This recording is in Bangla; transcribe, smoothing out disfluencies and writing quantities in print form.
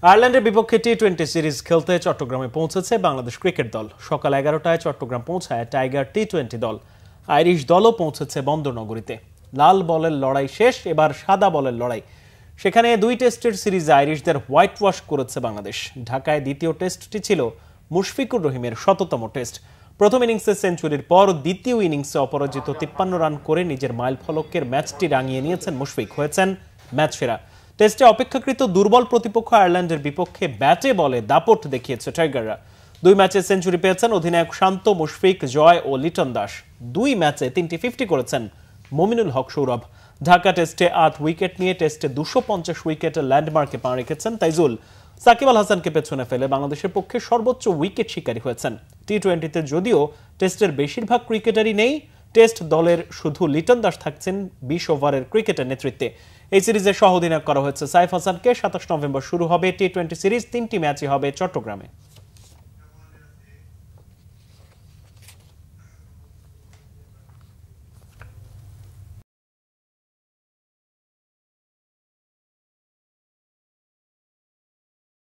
আয়ারল্যান্ডের বিপক্ষে টি-20 সিরিজ খেলতে চট্টগ্রামে পৌঁছেছে বাংলাদেশ ক্রিকেট দল। সকাল 11টায় চট্টগ্রাম পৌঁছায় টাইগার টি-20 দল। আইরিশ দলও পৌঁছেছে বন্দরনগরীতে। লাল বলের লড়াই শেষ, এবার সাদা বলের লড়াই। সেখানে 2 টেস্টের সিরিজে আইরিশদের হোয়াইট ওয়াশ করেছে বাংলাদেশ। ঢাকায় দ্বিতীয় টেস্টটি ছিল মুশফিকুর রহিমের 100তম টেস্ট। প্রথম ইনিংসে সেঞ্চুরির পর দ্বিতীয় ইনিংসে অপরাজিত 53 রান করে নিজের মাইলফলকের ম্যাচটি রাঙিয়ে নিয়েছেন মুশফিক, হয়েছেন ম্যাচ সেরা। টেস্টে অপেক্ষাকৃত দুর্বল প্রতিপক্ষ আয়ারল্যান্ডের বিপক্ষে ব্যাটে বলে দাপট দেখিয়েছে টাইগাররা। 2 ম্যাচে সেঞ্চুরি পেয়েছেন অধিনায়ক শান্ত, মুশফিক, জয় ও লিটন দাস। 2 ম্যাচে 3টি 50 করেছেন মমিনুল হক সৌরভ। ঢাকা টেস্টে 8 উইকেট নিয়ে টেস্টে 250 উইকেটের ল্যান্ডমার্কে পা রেখেছেন তাইজুল। সাকিব আল হাসানকে পেছনে ফেলে বাংলাদেশের পক্ষে সর্বোচ্চ উইকেট শিকারী হয়েছেন। টি-20তে যদিও টেস্টের বেশিরভাগ ক্রিকেটারই নেই, টেস্ট দলের শুধু লিটন দাস থাকছেন 20 ওভারের ক্রিকেটের নেতৃত্বে। এই সিরিজের সহ অধিনায়ক করা হয়েছে সাইফ হাসানকে। 27 নভেম্বর শুরু হবে টি-20 সিরিজ। 3টি ম্যাচই হবে চট্টগ্রামে।